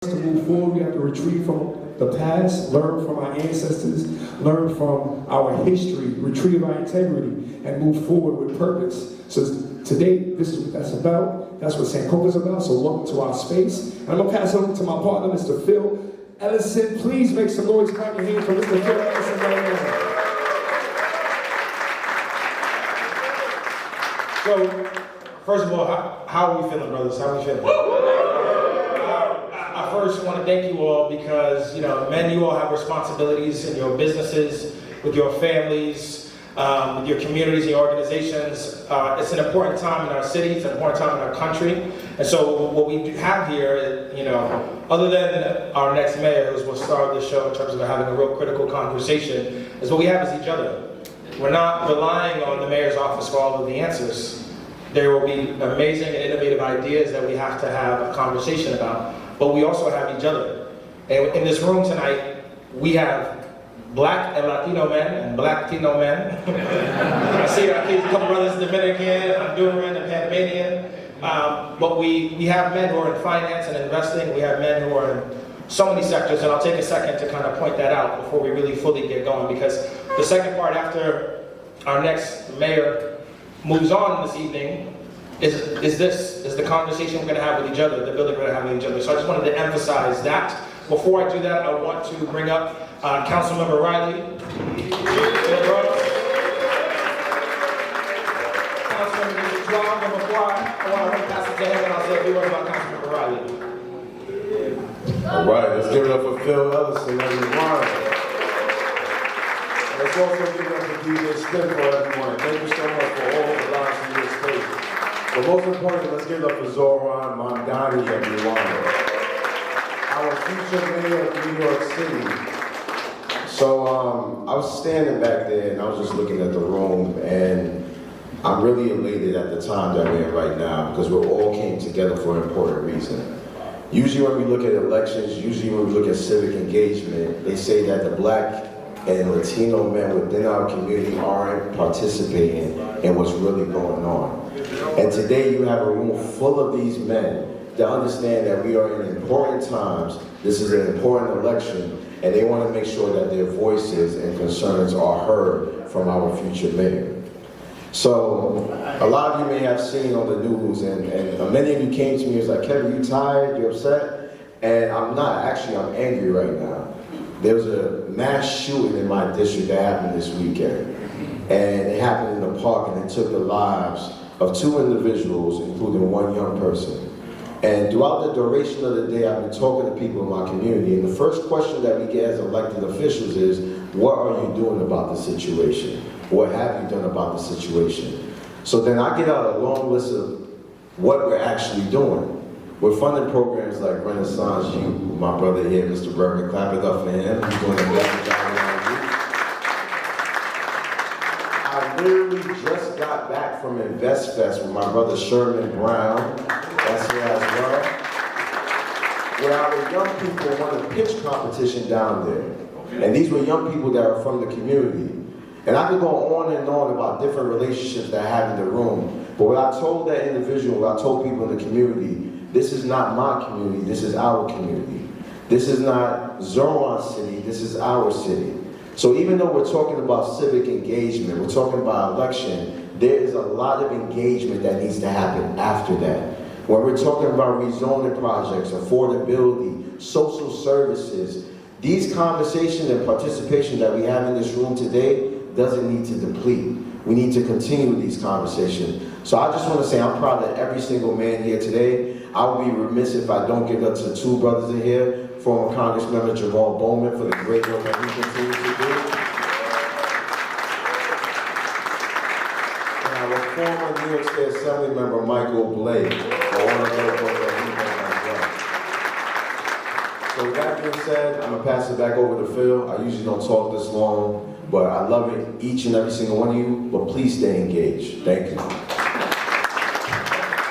To move forward, we have to retreat from the past, learn from our ancestors, learn from our history, retrieve our integrity, and move forward with purpose. So today, this is what that's about. That's what Sankofa is about. So welcome to our space. And I'm going to pass it over to my partner, Mr. Phil Ellison. Please make some noise, clap your hands for Mr. Phil Ellison right now. So, first of all, how are we feeling, brothers? How are we feeling? I first want to thank you all because, men, you all have responsibilities in your businesses, with your families, with your communities and your organizations. It's an important time in our city, it's an important time in our country. And so what we have here, other than our next mayor, who's will start the show in terms of having a real critical conversation, is what we have is each other. We're not relying on the mayor's office for all of the answers. There will be amazing and innovative ideas that we have to have a conversation about. But we also have each other. And in this room tonight, we have Black and Latino men and Black Latino men. I see a couple brothers Dominican, Honduran, and Panamanian. But we have men who are in finance and investing. We have men who are in so many sectors, and I'll take a second to kind of point that out before we really fully get going, because the second part after our next mayor moves on this evening is the conversation we're going to have with each other, the building we're going to have with each other. So I just wanted to emphasize that. Before I do that, I want to bring up Councilmember Riley. Councilmember Zohran, and before I want to pass it to him, and I'll say a few words about Councilmember Riley. All right, let's give it up for Phil Ellison, everyone. Let's also give it up for DJ Spynfo, everyone. Thank you so much for all the lives in this space. But most importantly, let's give it up for Zohran Mamdani, everyone. Our future mayor of New York City. So I was standing back there and I was just looking at the room, and I'm really elated at the time that we're in right now because we all came together for an important reason. Usually when we look at elections, usually when we look at civic engagement, they say that the Black and Latino men within our community aren't participating in what's really going on. And today you have a room full of these men that understand that we are in important times, this is an important election, and they want to make sure that their voices and concerns are heard from our future mayor. So, a lot of you may have seen on the news, and many of you came to me and was like, Kevin, you tired, you upset? And I'm not, actually I'm angry right now. There was a mass shooting in my district that happened this weekend. And it happened in the park, and it took the lives of 2 individuals, including 1 young person. And throughout the duration of the day, I've been talking to people in my community, and the first question that we get as elected officials is, what are you doing about the situation? What have you done about the situation? So then I get out a long list of what we're actually doing. We're funding programs like Renaissance Youth. My brother here, Mr. Berger, clap it up for him. He's doing a great job around youth. I literally just got back from Invest Fest with my brother Sherman Brown. That's here as well. Where our young people won a pitch competition down there. And these were young people that are from the community. And I could go on and on about different relationships that I have in the room. But what I told that individual, what I told people in the community, this is not my community, this is our community. This is not Zohran's city, this is our city. So even though we're talking about civic engagement, we're talking about election, there is a lot of engagement that needs to happen after that. When we're talking about rezoning projects, affordability, social services, these conversations and participation that we have in this room today doesn't need to deplete. We need to continue these conversations. So I just want to say I'm proud of every single man here today. I would be remiss if I don't give up to 2 brothers in here, former Congressmember Jamal Bowman for the great work that he continues to do. And our former New York State Assemblymember Michael Blake for all the great work that he does as well. So with that being said, I'm going to pass it back over to Phil. I usually don't talk this long, but I love it, each and every single one of you, but please stay engaged. Thank you.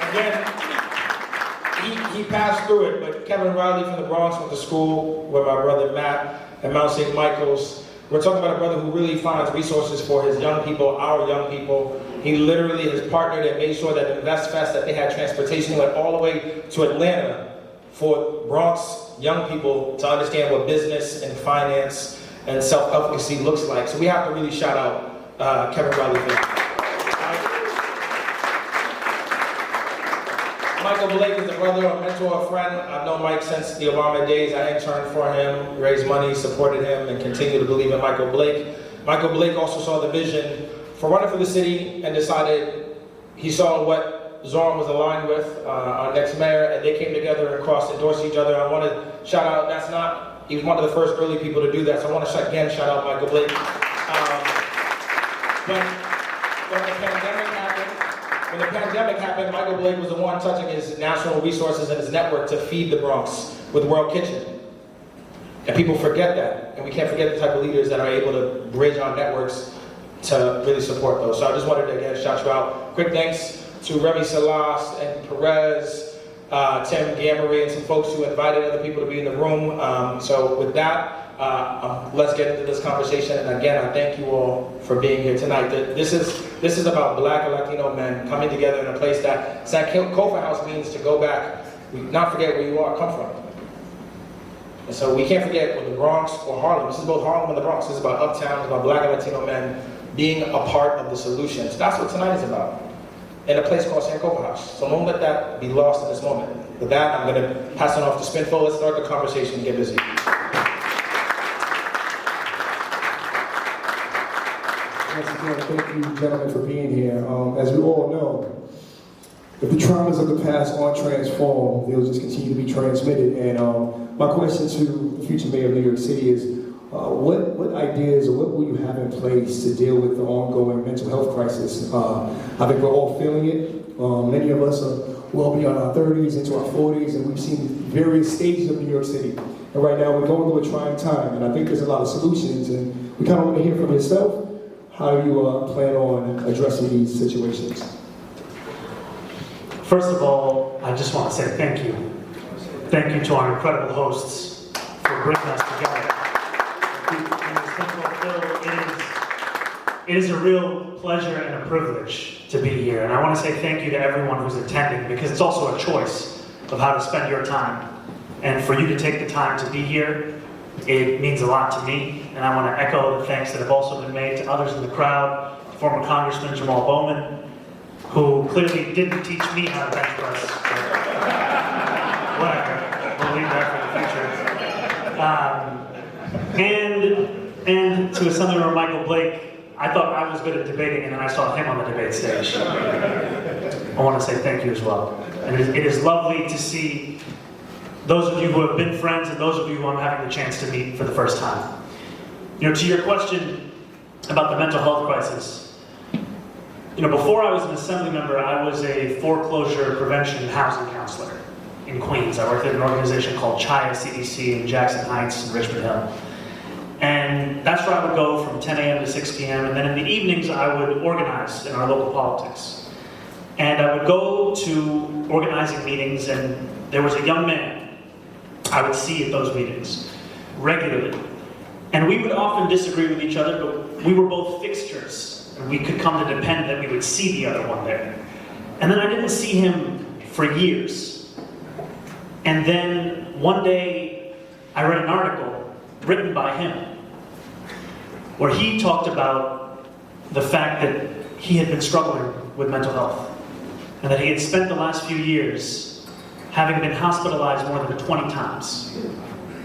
Again, he passed through it, but Kevin Riley from the Bronx went to school with my brother Matt at Mount St. Michael's. We're talking about a brother who really finds resources for his young people, our young people. He literally has partnered and made sure that Invest Fest, that they had transportation, went all the way to Atlanta for Bronx young people to understand what business and finance and self-efficacy looks like. So we have to really shout out Kevin Riley for that. Michael Blake is a brother, a mentor, a friend. I've known Mike since the Obama days. I interned for him, raised money, supported him, and continue to believe in Michael Blake. Michael Blake also saw the vision for running for the city and decided he saw what Zohran was aligned with, our next mayor, and they came together and cross-endorsed each other. I want to shout out, he was one of the first early people to do that, so I want to again shout out Michael Blake. But when the pandemic happened, Michael Blake was the one touching his national resources and his network to feed the Bronx with World Kitchen. And people forget that, and we can't forget the type of leaders that are able to bridge our networks to really support those. So I just wanted to again shout you out. Quick thanks to Remy Salas and Perez, Tim Gamery, and some folks who invited other people to be in the room. So with that, let's get into this conversation. And again, I thank you all for being here tonight. This is about Black and Latino men coming together in a place that Sankofa House means to go back, not forget where you come from. And so we can't forget what the Bronx or Harlem. This is both Harlem and the Bronx. This is about Uptown. It's about Black and Latino men being a part of the solution. So that's what tonight is about. In a place called Sankofa House. So don't let that be lost in this moment. With that, I'm going to pass it off to Spynfo. Let's start the conversation and get busy. Once again, thank you, gentlemen, for being here. As we all know, if the traumas of the past aren't transformed, they'll just continue to be transmitted. And my question to the future mayor of New York City is, what ideas or what will you have in place to deal with the ongoing mental health crisis? I think we're all feeling it. Many of us are well beyond our 30s, into our 40s, and we've seen various stages of New York City. And right now we're going through a trying time, and I think there's a lot of solutions, and we kind of want to hear from yourself. How do you plan on addressing these situations? First of all, I just want to say thank you. Thank you to our incredible hosts for bringing us together. It is a real pleasure and a privilege to be here. And I want to say thank you to everyone who's attending, because it's also a choice of how to spend your time. And for you to take the time to be here, it means a lot to me. And I want to echo the thanks that have also been made to others in the crowd, former Congressman Jamal Bowman, who clearly didn't teach me how to bench press. Whatever, we'll leave that for the future. And to Assemblymember Michael Blake, I thought I was good at debating, and then I saw him on the debate stage. I want to say thank you as well. And it is lovely to see those of you who have been friends and those of you who I'm having the chance to meet for the first time. To your question about the mental health crisis, before I was an assembly member, I was a foreclosure prevention and housing counselor in Queens. I worked at an organization called CHIA CDC in Jackson Heights and Richmond Hill. And that's where I would go from 10 a.m. to 6 p.m. And then in the evenings, I would organize in our local politics. And I would go to organizing meetings, and there was a young man I would see at those meetings regularly. And we would often disagree with each other, but we were both fixtures. And we could come to depend that we would see the other one there. And then I didn't see him for years. And then one day, I read an article written by him, where he talked about the fact that he had been struggling with mental health, and that he had spent the last few years having been hospitalized more than 20 times,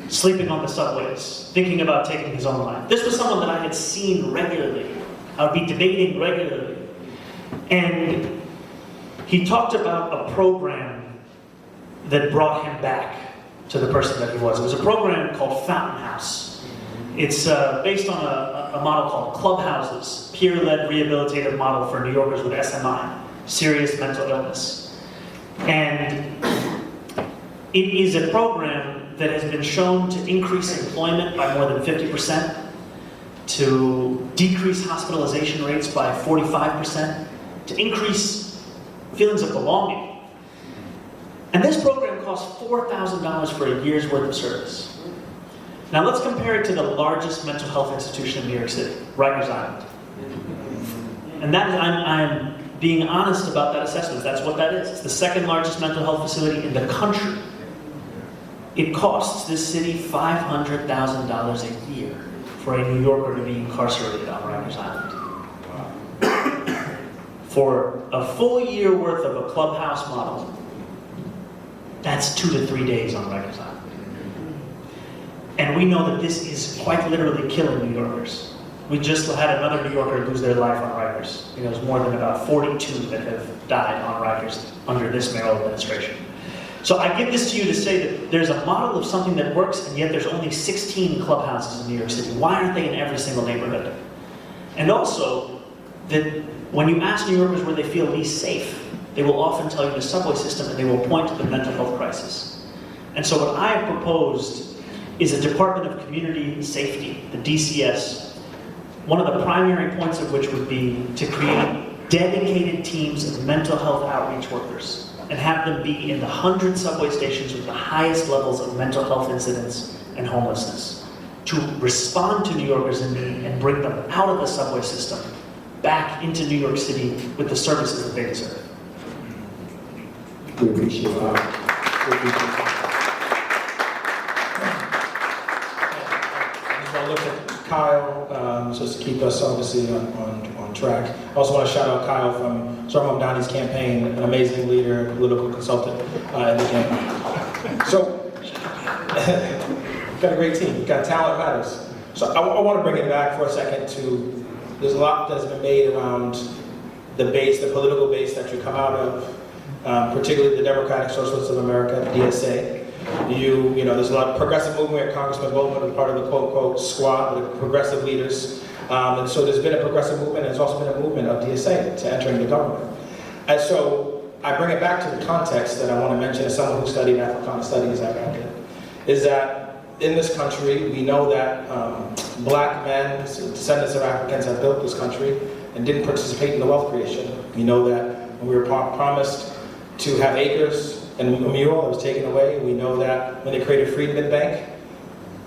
sleeping on the subways, thinking about taking his own life. This was someone that I had seen regularly. I would be debating regularly. And he talked about a program that brought him back to the person that he was. It was a program called Fountain House. It's based on a model called Clubhouses, peer-led rehabilitative model for New Yorkers with SMI, serious mental illness. And it is a program that has been shown to increase employment by more than 50%, to decrease hospitalization rates by 45%, to increase feelings of belonging. And this program costs $4,000 for a year's worth of service. Now let's compare it to the largest mental health institution in New York City, Rikers Island. And that, I'm being honest about that assessment. That's what that is. It's the second largest mental health facility in the country. It costs this city $500,000 a year for a New Yorker to be incarcerated on Rikers Island. For a full year worth of a clubhouse model, that's 2 to 3 days on Rikers Island. And we know that this is quite literally killing New Yorkers. We just had another New Yorker lose their life on Rikers. There's more than about 42 that have died on Rikers under this mayoral administration. So I give this to you to say that there's a model of something that works, and yet there's only 16 clubhouses in New York City. Why aren't they in every single neighborhood? And also, that when you ask New Yorkers where they feel least safe, they will often tell you the subway system, and they will point to the mental health crisis. And so what I have proposed is a Department of Community Safety, the DCS, one of the primary points of which would be to create dedicated teams of mental health outreach workers and have them be in the 100 subway stations with the highest levels of mental health incidents and homelessness, to respond to New Yorkers in need and bring them out of the subway system back into New York City with the services that they deserve. We appreciate that. I look at Kyle, just to keep us obviously on track. I also want to shout out Kyle from Zohran Mamdani's campaign, an amazing leader, political consultant in the campaign. So, we've got a great team. We've got talent matters. So I want to bring it back for a second to, there's a lot that's been made around the base, the political base that you come out of, particularly the Democratic Socialists of America, DSA. You know, there's a lot of progressive movement where Congressman Bowman was part of the quote-unquote squad, the progressive leaders. And so there's been a progressive movement, and there's also been a movement of DSA to entering the government. And so I bring it back to the context that I want to mention as someone who studied Africana studies at Randall, is that in this country, we know that black men, descendants of Africans, have built this country and didn't participate in the wealth creation. We know that when we were promised to have acres and a mule that was taken away. We know that when they created Freedmen's Bank,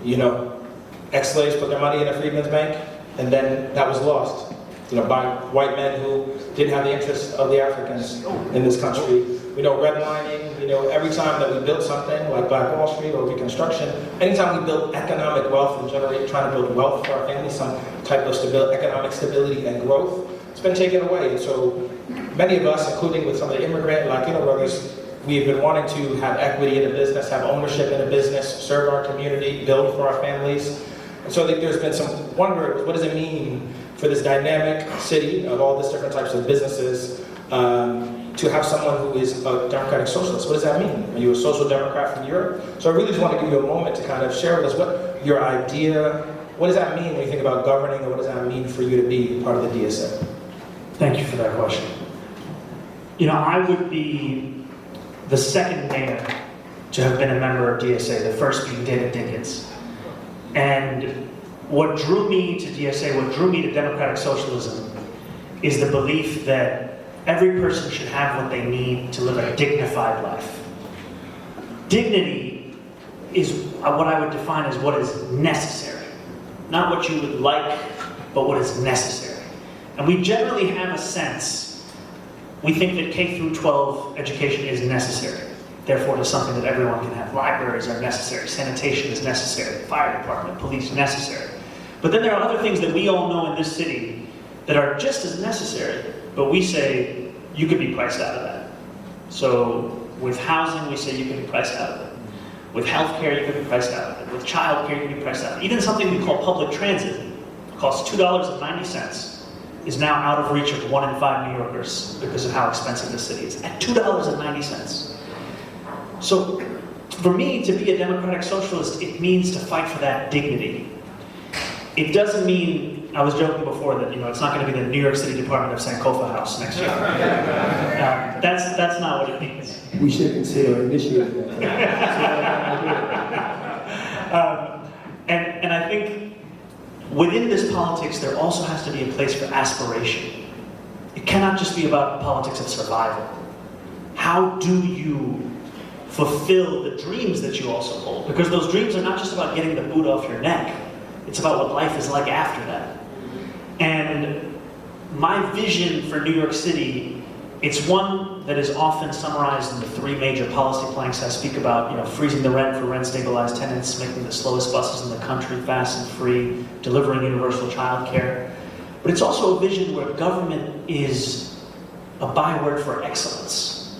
you know, ex-slaves put their money in a Freedmen's Bank, and then that was lost, you know, by white men who didn't have the interests of the Africans in this country. We know redlining, you know, every time that we built something like Black Wall Street or Reconstruction, anytime we built economic wealth and trying to build wealth for our families, some type of economic stability and growth, it's been taken away. And so many of us, including with some of the immigrant Latino brothers, we've been wanting to have equity in a business, have ownership in a business, serve our community, build for our families. And so I think there's been some wonder, what does it mean for this dynamic city of all these different types of businesses to have someone who is a democratic socialist? What does that mean? Are you a social democrat from Europe? So I really just want to give you a moment to kind of share with us what your idea, what does that mean when you think about governing, and what does that mean for you to be part of the DSA? Thank you for that question. You know, I would be the second mayor to have been a member of DSA, the first being David Dinkins. And what drew me to DSA, what drew me to democratic socialism, is the belief that every person should have what they need to live a dignified life. Dignity is what I would define as what is necessary. Not what you would like, but what is necessary. And we generally have a sense, we think that K through 12 education is necessary. Therefore, it is something that everyone can have. Libraries are necessary, sanitation is necessary, fire department, police necessary. But then there are other things that we all know in this city that are just as necessary, but we say, you could be priced out of that. So with housing, we say you can be priced out of it. With healthcare, you can be priced out of it. With childcare, you can be priced out of it. Even something we call public transit costs $2.90. Is now out of reach of 1 in 5 New Yorkers because of how expensive the city is, at $2.90. So for me, to be a democratic socialist, it means to fight for that dignity. It doesn't mean, I was joking before that, you know, it's not going to be the New York City Department of Sankofa House next year. That's not what it means. We should consider initiating that. And I think within this politics, there also has to be a place for aspiration. It cannot just be about politics of survival. How do you fulfill the dreams that you also hold? Because those dreams are not just about getting the boot off your neck. It's about what life is like after that. And my vision for New York City It's one that is often summarized in the three major policy planks I speak about, freezing the rent for rent-stabilized tenants, making the slowest buses in the country fast and free, delivering universal child care. But it's also a vision where government is a byword for excellence,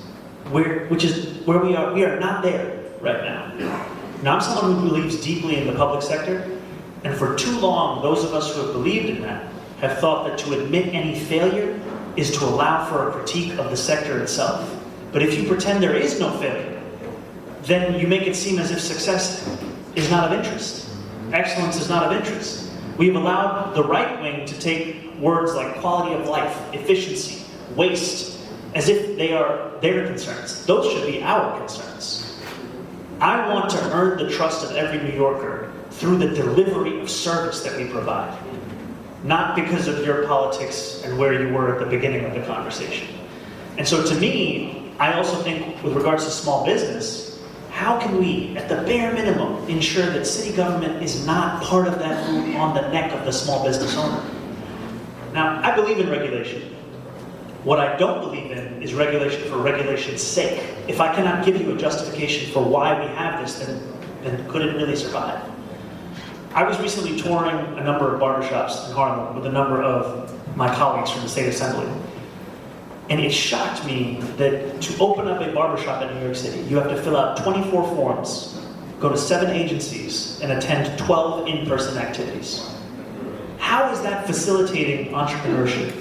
which is where we are. We are not there right now. Now, I'm someone who believes deeply in the public sector, and for too long, those of us who have believed in that have thought that to admit any failure is to allow for a critique of the sector itself. But if you pretend there is no failure, then you make it seem as if success is not of interest. Excellence is not of interest. We've allowed the right wing to take words like quality of life, efficiency, waste, as if they are their concerns. Those should be our concerns. I want to earn the trust of every New Yorker through the delivery of service that we provide, not because of your politics and where you were at the beginning of the conversation. And so to me, I also think with regards to small business, how can we, at the bare minimum, ensure that city government is not part of that loop on the neck of the small business owner? Now, I believe in regulation. What I don't believe in is regulation for regulation's sake. If I cannot give you a justification for why we have this, then could it really survive? I was recently touring a number of barbershops in Harlem with a number of my colleagues from the state assembly. And it shocked me that to open up a barbershop in New York City, you have to fill out 24 forms, go to 7 agencies, and attend 12 in-person activities. How is that facilitating entrepreneurship?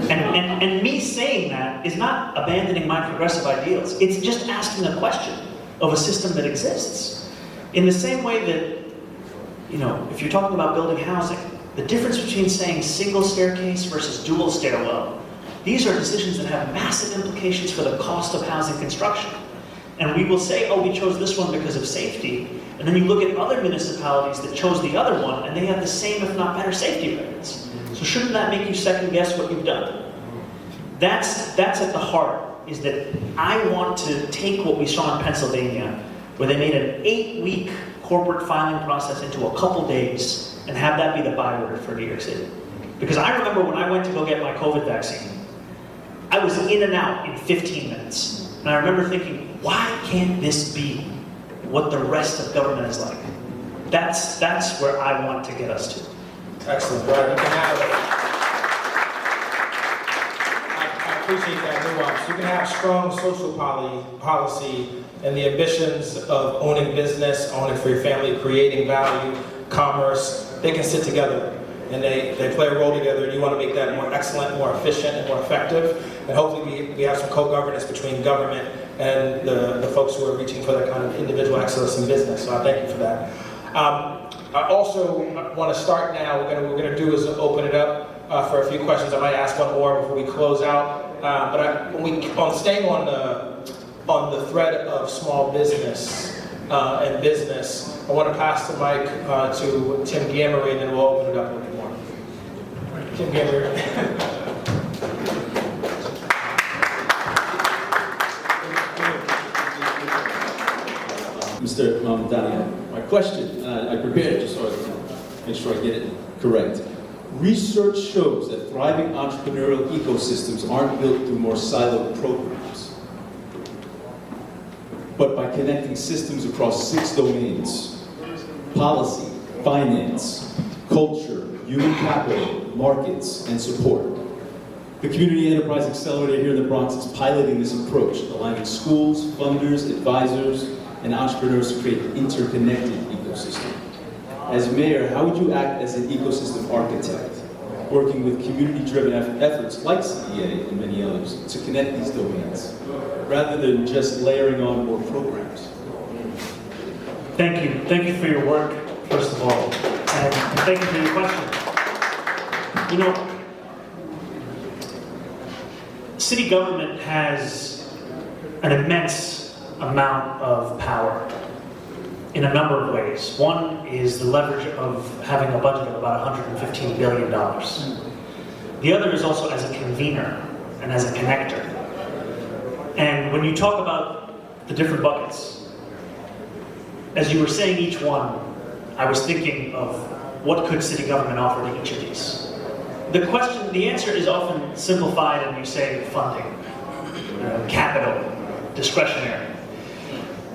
And me saying that is not abandoning my progressive ideals. It's just asking a question of a system that exists. In the same way that, if you're talking about building housing, the difference between saying single staircase versus dual stairwell, these are decisions that have massive implications for the cost of housing construction. And we will say, oh, we chose this one because of safety. And then you look at other municipalities that chose the other one, and they have the same, if not better, safety records. So shouldn't that make you second guess what you've done? That's at the heart, is that I want to take what we saw in Pennsylvania, where they made an 8-week corporate filing process into a couple days, and have that be the byword for New York City. Because I remember when I went to go get my COVID vaccine, I was in and out in 15 minutes. And I remember thinking, why can't this be what the rest of government is like? That's where I want to get us to. Excellent. Right. I appreciate that nuance. You can have strong social policy and the ambitions of owning business, owning for your family, creating value, commerce. They can sit together and they play a role together, and you want to make that more excellent, more efficient, and more effective. And hopefully we have some co-governance between government and the folks who are reaching for that kind of individual excellence in business. So I thank you for that. I also want to start now. What we're going to do is open it up for a few questions. I might ask one more before we close out. Staying on the thread of small business and business, I want to pass the mic to Tim Gamery, and then we'll open it up a little bit more. Tim Gamery. Mr. Mamdani, my question, I prepared it just so I can make sure I get it correct. Research shows that thriving entrepreneurial ecosystems aren't built through more siloed programs, but by connecting systems across 6 domains: policy, finance, culture, human capital, markets, and support. The Community Enterprise Accelerator here in the Bronx is piloting this approach, aligning schools, funders, advisors, and entrepreneurs to create an interconnected ecosystem. As mayor, how would you act as an ecosystem architect, working with community-driven efforts like CEA and many others to connect these domains, rather than just layering on more programs? Thank you. Thank you for your work, first of all. And thank you for your question. City government has an immense amount of power in a number of ways. One is the leverage of having a budget of about $115 billion. The other is also as a convener and as a connector. And when you talk about the different buckets, as you were saying each one, I was thinking of what could city government offer to each of these. The answer is often simplified and you say funding. capital, discretionary.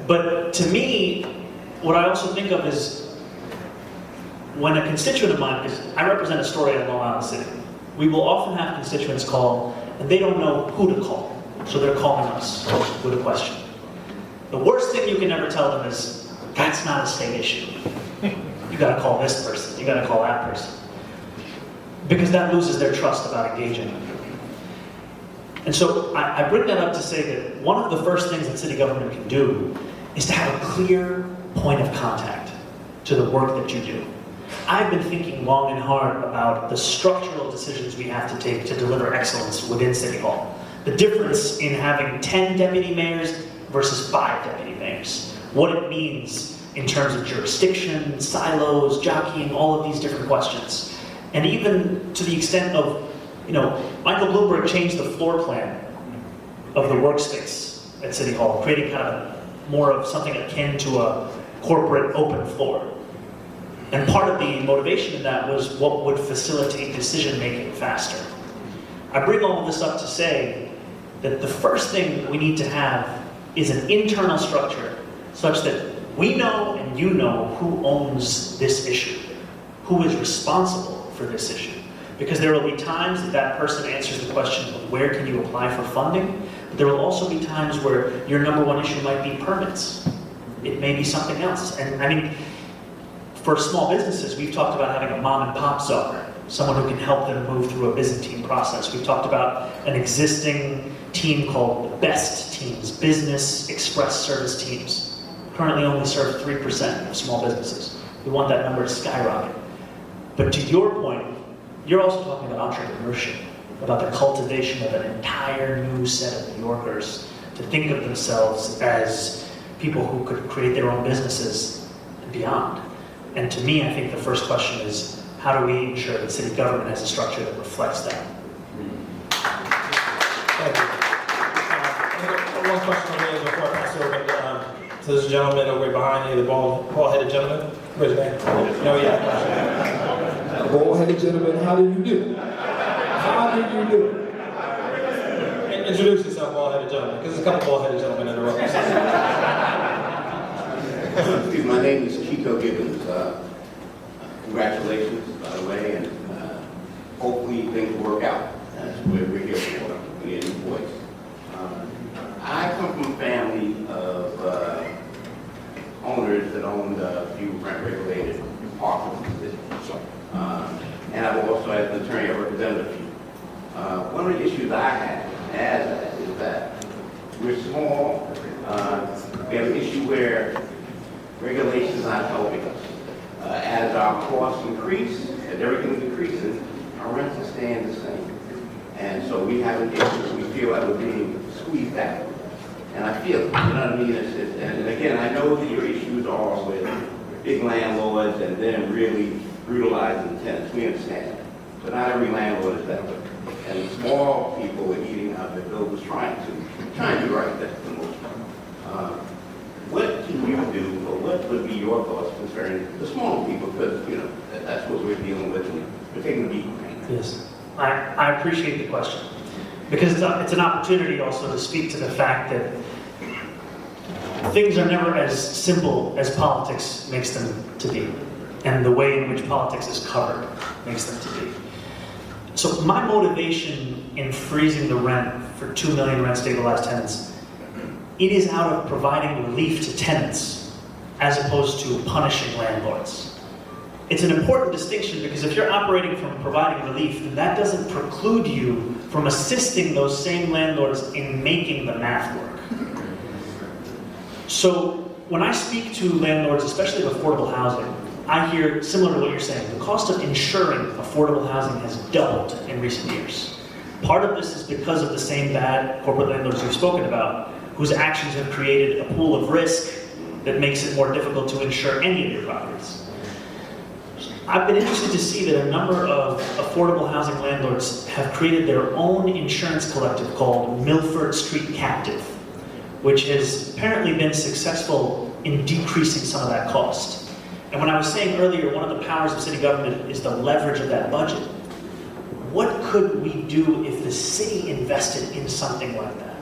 But to me, what I also think of is when a constituent of mine, because I represent Astoria in Long Island City, we will often have constituents call and they don't know who to call. So they're calling us with a question. The worst thing you can ever tell them is, that's not a state issue. You gotta call this person, you gotta call that person. Because that loses their trust about engaging. And so I bring that up to say that one of the first things that city government can do is to have a clear point of contact to the work that you do. I've been thinking long and hard about the structural decisions we have to take to deliver excellence within City Hall. The difference in having 10 deputy mayors versus 5 deputy mayors. What it means in terms of jurisdiction, silos, jockeying, all of these different questions. And even to the extent of, Michael Bloomberg changed the floor plan of the workspace at City Hall, creating kind of more of something akin to a corporate open floor. And part of the motivation in that was what would facilitate decision-making faster. I bring all of this up to say that the first thing we need to have is an internal structure such that we know and you know who owns this issue, who is responsible for this issue. Because there will be times that that person answers the question of where can you apply for funding, but there will also be times where your number one issue might be permits. It may be something else. And I mean, for small businesses, we've talked about having a mom and pop czar, someone who can help them move through a Byzantine process. We've talked about an existing team called BEST teams, Business Express Service Teams. Currently only serve 3% of small businesses. We want that number to skyrocket. But to your point, you're also talking about entrepreneurship, about the cultivation of an entire new set of New Yorkers to think of themselves as people who could create their own businesses and beyond. And to me, I think the first question is, how do we ensure that city government has a structure that reflects that? Thank you. One question over there before I pass it over to this gentleman over behind you, the bald-headed gentleman. Raise your hand. No, yeah. Bald-headed gentleman, how did you do? How did you do? Introduce yourself, bald-headed gentleman, because there's a couple bald-headed gentlemen in the room. Excuse me, my name is Chico Gibbons. Congratulations, by the way, and hopefully things work out. That's what we're here for. We need a voice. I come from a family of owners that owned a few rent-regulated apartments. And I've also, as an attorney, I represented a few. One of the issues I have is that we're small. We have an issue where regulations aren't helping us. As our costs increase, as everything increases, our rents are staying the same. And so we have an issue. We feel like we're being squeezed out. And I feel it, you know what I mean? And again, I know that your issues are with big landlords and then really brutalizing tenants. We understand that. But not every landlord is that way. And small people are eating out their buildings trying to do right, that's the most part. What can you do, or what would be your thoughts concerning the small people? Because, that's what we're dealing with, and we're taking the beat. Yes, I appreciate the question. Because it's an opportunity also to speak to the fact that things are never as simple as politics makes them to be, and the way in which politics is covered makes them to be. So my motivation in freezing the rent for 2 million rent-stabilized tenants, it is out of providing relief to tenants as opposed to punishing landlords. It's an important distinction because if you're operating from providing relief, then that doesn't preclude you from assisting those same landlords in making the math work. So when I speak to landlords, especially of affordable housing, I hear, similar to what you're saying, the cost of insuring affordable housing has doubled in recent years. Part of this is because of the same bad corporate landlords we've spoken about, whose actions have created a pool of risk that makes it more difficult to insure any of your properties. I've been interested to see that a number of affordable housing landlords have created their own insurance collective called Milford Street Captive, which has apparently been successful in decreasing some of that cost. And when I was saying earlier, one of the powers of city government is the leverage of that budget. What could we do if the city invested in something like that?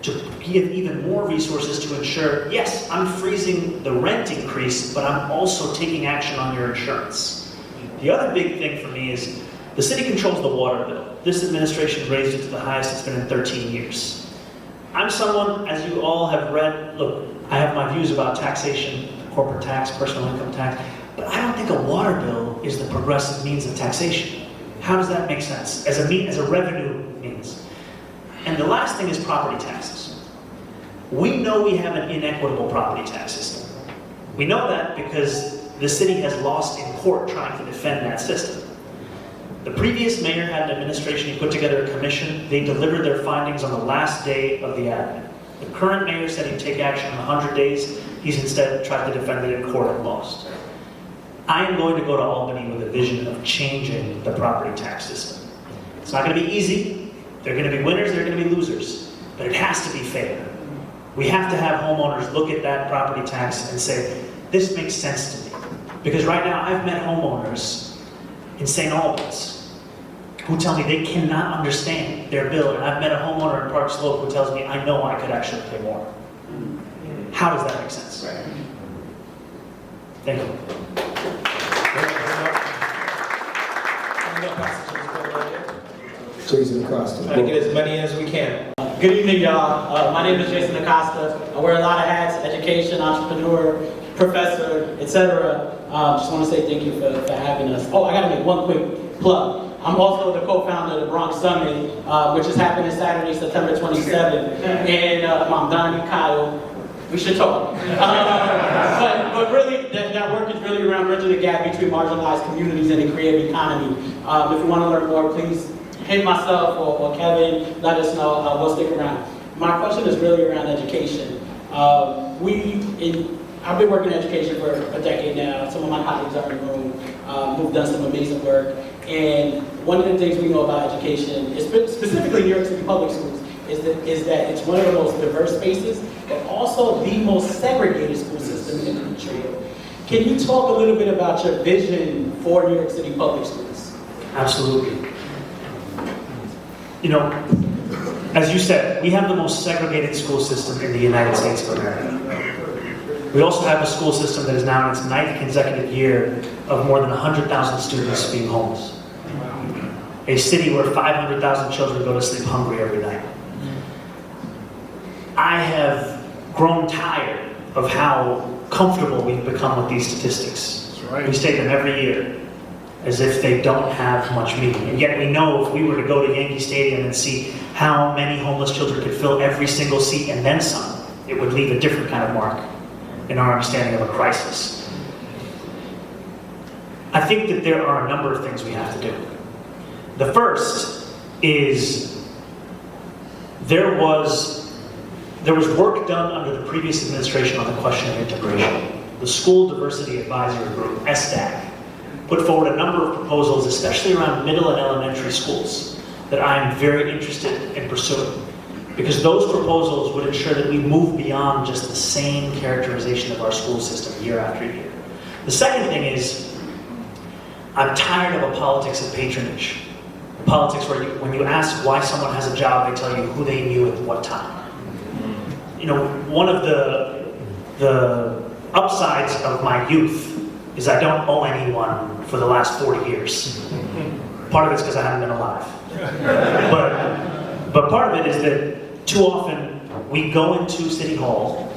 to give even more resources to ensure, yes, I'm freezing the rent increase, but I'm also taking action on your insurance. The other big thing for me is the city controls the water bill. This administration raised it to the highest it's been in 13 years. I'm someone, as you all have read, look, I have my views about taxation, corporate tax, personal income tax, but I don't think a water bill is the progressive means of taxation. How does that make sense? As a revenue means. And the last thing is property taxes. We know we have an inequitable property tax system. We know that because the city has lost in court trying to defend that system. The previous mayor had an administration, he put together a commission, they delivered their findings on the last day of the admin. The current mayor said he'd take action in 100 days, he's instead tried to defend it in court and lost. I am going to go to Albany with a vision of changing the property tax system. It's not going to be easy, there are going to be winners, there are going to be losers, but it has to be fair. We have to have homeowners look at that property tax and say, this makes sense to me. Because right now I've met homeowners in St. Albans who tell me they cannot understand their bill, and I've met a homeowner in Park Slope who tells me, I know I could actually pay more. How does that make sense? Thank you. Jason Acosta. Try to get as many as we can. Good evening, y'all. My name is Jason Acosta. I wear a lot of hats: education, entrepreneur, professor, etc. Just want to say thank you for having us. Oh, I got to make one quick plug. I'm also the co-founder of the Bronx Summit, which is happening Saturday, September 27th. And Mamdani, Kyle, we should talk. But really, that work is really around bridging the gap between marginalized communities and the creative economy. If you want to learn more, please hit myself or Kevin, let us know, we'll stick around. My question is really around education. I've been working in education for a decade now. Some of my colleagues are in the room who've done some amazing work. And one of the things we know about education, specifically New York City public schools, is that it's one of the most diverse spaces, but also the most segregated school system in the country. Can you talk a little bit about your vision for New York City public schools? Absolutely. You know, as you said, we have the most segregated school system in the United States of America. We also have a school system that is now in its 9th consecutive year of more than 100,000 students being homeless. A city where 500,000 children go to sleep hungry every night. I have grown tired of how comfortable we've become with these statistics. That's right. We state them every year as if they don't have much meaning. And yet we know if we were to go to Yankee Stadium and see how many homeless children could fill every single seat and then some, it would leave a different kind of mark in our understanding of a crisis. I think that there are a number of things we have to do. The first is there was work done under the previous administration on the question of integration. The School Diversity Advisory Group, SDAG, put forward a number of proposals, especially around middle and elementary schools, that I'm very interested in pursuing. Because those proposals would ensure that we move beyond just the same characterization of our school system year after year. The second thing is, I'm tired of a politics of patronage. Politics where when you ask why someone has a job, they tell you who they knew at what time. You know, one of the upsides of my youth is I don't owe anyone for the last 40 years. Part of it's because I haven't been alive. But part of it is that too often we go into City Hall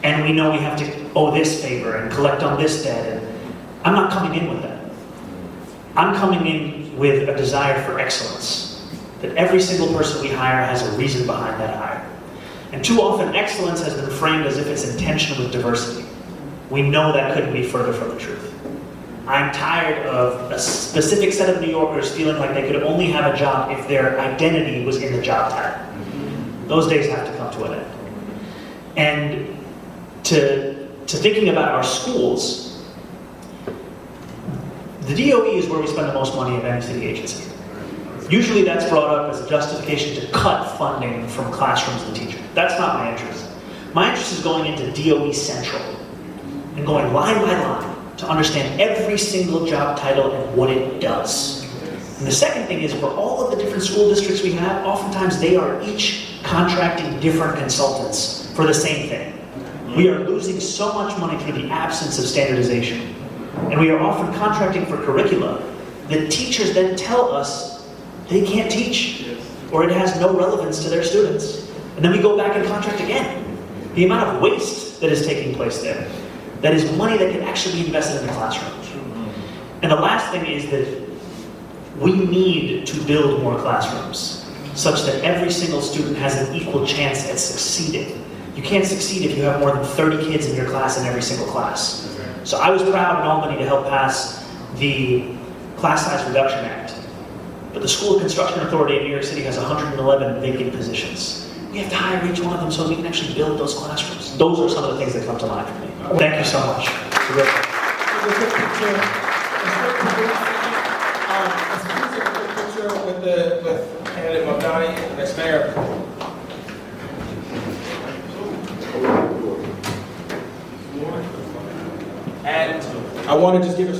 and we know we have to owe this favor and collect on this debt. And I'm not coming in with that. I'm coming in with a desire for excellence. That every single person we hire has a reason behind that hire. And too often excellence has been framed as if it's in tension with diversity. We know that couldn't be further from the truth. I'm tired of a specific set of New Yorkers feeling like they could only have a job if their identity was in the job title. Those days have to come to an end. And to thinking about our schools, the DOE is where we spend the most money of any city agency. Usually that's brought up as a justification to cut funding from classrooms and teachers. That's not my interest. My interest is going into DOE Central and going line by line to understand every single job title and what it does. And the second thing is, for all of the different school districts we have, oftentimes they are each contracting different consultants for the same thing. We are losing so much money through the absence of standardization. And we are often contracting for curricula that teachers then tell us they can't teach, or it has no relevance to their students. And then we go back and contract again. The amount of waste that is taking place there, that is money that can actually be invested in the classroom. And the last thing is that we need to build more classrooms such that every single student has an equal chance at succeeding. You can't succeed if you have more than 30 kids in your class in every single class. So I was proud in Albany to help pass the Class Size Reduction Act. But the School of Construction Authority in New York City has 111 vacant positions. We have to hire each one of them so we can actually build those classrooms. Those are some of the things that come to mind for me. Thank you so much. With candidate Mamdani, next mayor. And I want to just give a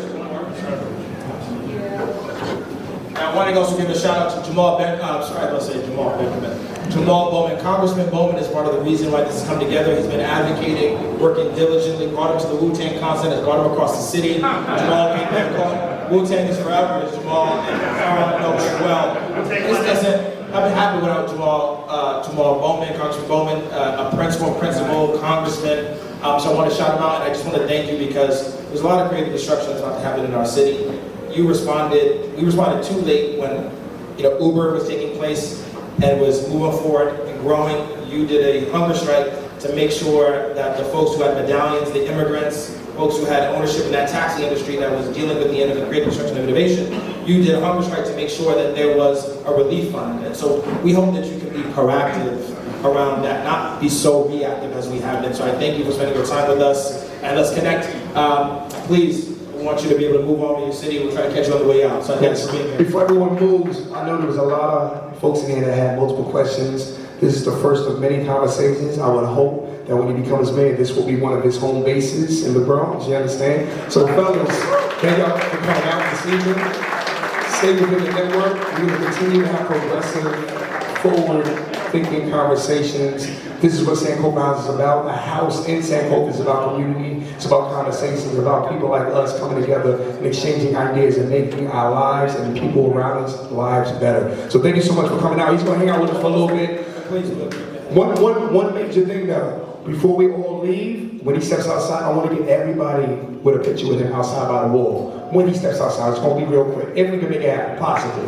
I want to also give a shout out to Jamal Bowman. Congressman Bowman is part of the reason why this has come together. He's been advocating, working diligently, brought him to the Wu-Tang concert, has brought him across the city. Jamal came back calling Wu-Tang is forever, as Jamal and Farrell know very well. I've been happy with Jamal Bowman, Congressman Bowman, a principal, congressman. So I want to shout him out, and I just want to thank you because there's a lot of creative destruction that's about to happen in our city. We responded too late when Uber was taking place and was moving forward and growing. You did a hunger strike to make sure that the folks who had medallions, the immigrants, folks who had ownership in that taxi industry that was dealing with the end of the creative destruction of innovation, you did a hunger strike to make sure that there was a relief fund. And so we hope that you can be proactive around that, not be so reactive as we have been. So I thank you for spending your time with us, and let's connect. Please, we want you to be able to move on to your city. We'll try to catch you on the way out. So thanks for being here. Before everyone moves, I know there was a lot of folks in here that had multiple questions. This is the first of many conversations. I would hope that when he becomes mayor, this will be one of his home bases in the Bronx, you understand? So fellas, thank y'all for coming out this evening. Stay within the network. We're going to continue to have progressive, forward-thinking conversations. This is what Sankofa House is about. A house in Sankofa is about community. It's about conversations, about people like us coming together and exchanging ideas and making our lives and the people around us lives better. So thank you so much for coming out. He's going to hang out with us for a little bit. One major thing though, before we all leave, when he steps outside, I want to get everybody with a picture with him outside by the wall. When he steps outside, it's going to be real quick. If we can make it happen, possibly.